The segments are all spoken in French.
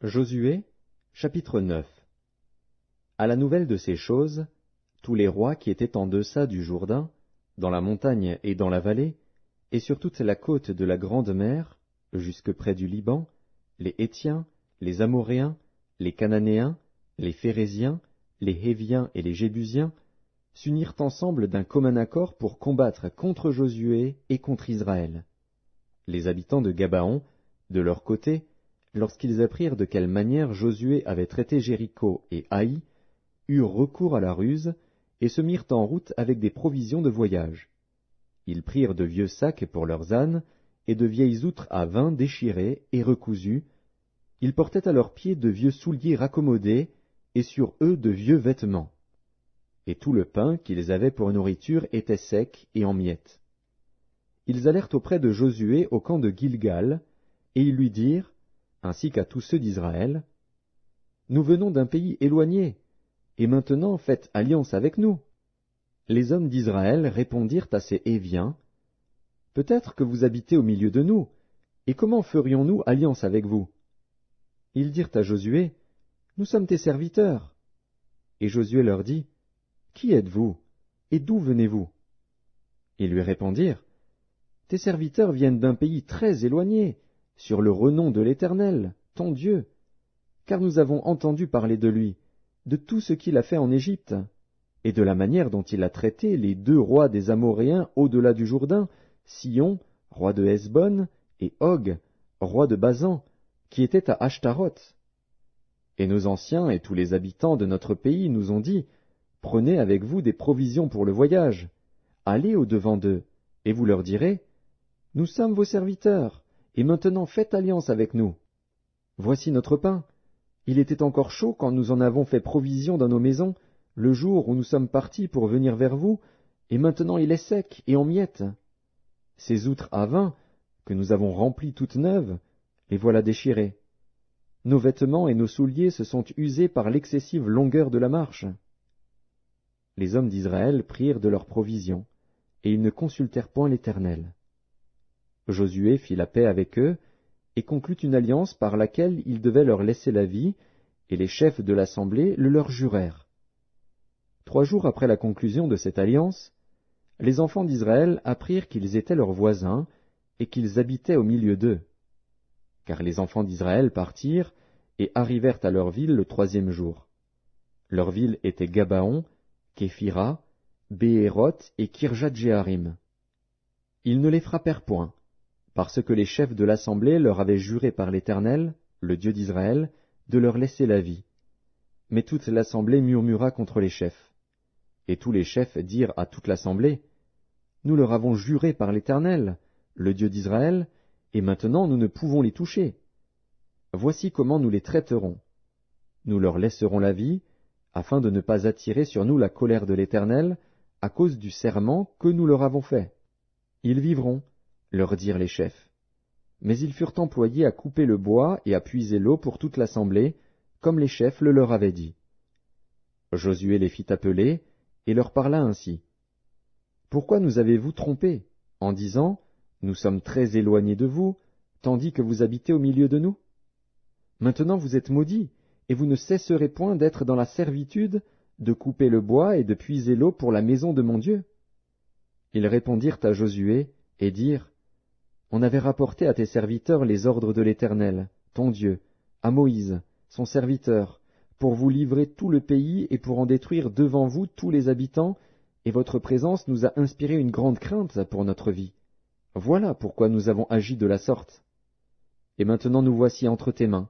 Josué, chapitre 9. À la nouvelle de ces choses, tous les rois qui étaient en deçà du Jourdain, dans la montagne et dans la vallée, et sur toute la côte de la grande mer, jusque près du Liban, les Hétiens, les Amoréens, les Cananéens, les Phéréziens, les Héviens et les Jébusiens, s'unirent ensemble d'un commun accord pour combattre contre Josué et contre Israël. Les habitants de Gabaon, de leur côté, lorsqu'ils apprirent de quelle manière Josué avait traité Jéricho et Haï, eurent recours à la ruse et se mirent en route avec des provisions de voyage. Ils prirent de vieux sacs pour leurs ânes et de vieilles outres à vin déchirées et recousues. Ils portaient à leurs pieds de vieux souliers raccommodés et sur eux de vieux vêtements. Et tout le pain qu'ils avaient pour nourriture était sec et en miettes. Ils allèrent auprès de Josué au camp de Gilgal, et ils lui dirent, ainsi qu'à tous ceux d'Israël, « Nous venons d'un pays éloigné, et maintenant faites alliance avec nous. » Les hommes d'Israël répondirent à ces Héviens, « Peut-être que vous habitez au milieu de nous, et comment ferions-nous alliance avec vous ?» Ils dirent à Josué, « Nous sommes tes serviteurs. » Et Josué leur dit, « Qui êtes-vous, et d'où venez-vous » Ils lui répondirent, « Tes serviteurs viennent d'un pays très éloigné, sur le renom de l'Éternel, ton Dieu, car nous avons entendu parler de lui, de tout ce qu'il a fait en Égypte, et de la manière dont il a traité les 2 rois des Amoréens au-delà du Jourdain, Sihon, roi de Hesbon, et Og, roi de Basan, qui étaient à Ashtaroth. Et nos anciens et tous les habitants de notre pays nous ont dit, « Prenez avec vous des provisions pour le voyage, allez au-devant d'eux, et vous leur direz, « Nous sommes vos serviteurs, et maintenant faites alliance avec nous. Voici notre pain. Il était encore chaud quand nous en avons fait provision dans nos maisons, le jour où nous sommes partis pour venir vers vous, et maintenant il est sec et en miettes. Ces outres à vin, que nous avons remplies toutes neuves, les voilà déchirées. Nos vêtements et nos souliers se sont usés par l'excessive longueur de la marche. » Les hommes d'Israël prirent de leurs provisions, et ils ne consultèrent point l'Éternel. Josué fit la paix avec eux, et conclut une alliance par laquelle il devait leur laisser la vie, et les chefs de l'assemblée le leur jurèrent. 3 jours après la conclusion de cette alliance, les enfants d'Israël apprirent qu'ils étaient leurs voisins, et qu'ils habitaient au milieu d'eux. Car les enfants d'Israël partirent, et arrivèrent à leur ville le 3e jour. Leur ville était Gabaon, Képhira, Béhéroth et Kirjat-Jéarim. Ils ne les frappèrent point, parce que les chefs de l'assemblée leur avaient juré par l'Éternel, le Dieu d'Israël, de leur laisser la vie. Mais toute l'assemblée murmura contre les chefs. Et tous les chefs dirent à toute l'assemblée, « Nous leur avons juré par l'Éternel, le Dieu d'Israël, et maintenant nous ne pouvons les toucher. Voici comment nous les traiterons. Nous leur laisserons la vie, afin de ne pas attirer sur nous la colère de l'Éternel, à cause du serment que nous leur avons fait. Ils vivront, leur dirent les chefs. Mais ils furent employés à couper le bois et à puiser l'eau pour toute l'assemblée, comme les chefs le leur avaient dit. Josué les fit appeler, et leur parla ainsi. « Pourquoi nous avez-vous trompés, en disant, « Nous sommes très éloignés de vous, tandis que vous habitez au milieu de nous » Maintenant vous êtes maudits, et vous ne cesserez point d'être dans la servitude, de couper le bois et de puiser l'eau pour la maison de mon Dieu. Ils répondirent à Josué, et dirent, « On avait rapporté à tes serviteurs les ordres de l'Éternel, ton Dieu, à Moïse, son serviteur, pour vous livrer tout le pays et pour en détruire devant vous tous les habitants, et votre présence nous a inspiré une grande crainte pour notre vie. Voilà pourquoi nous avons agi de la sorte. Et maintenant nous voici entre tes mains.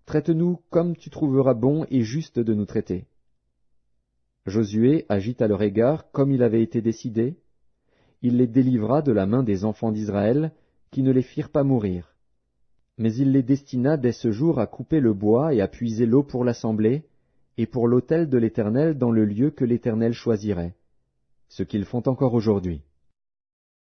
Traite-nous comme tu trouveras bon et juste de nous traiter. » Josué agit à leur égard comme il avait été décidé. Il les délivra de la main des enfants d'Israël, qui ne les firent pas mourir. Mais il les destina dès ce jour à couper le bois et à puiser l'eau pour l'assemblée, et pour l'autel de l'Éternel dans le lieu que l'Éternel choisirait, ce qu'ils font encore aujourd'hui.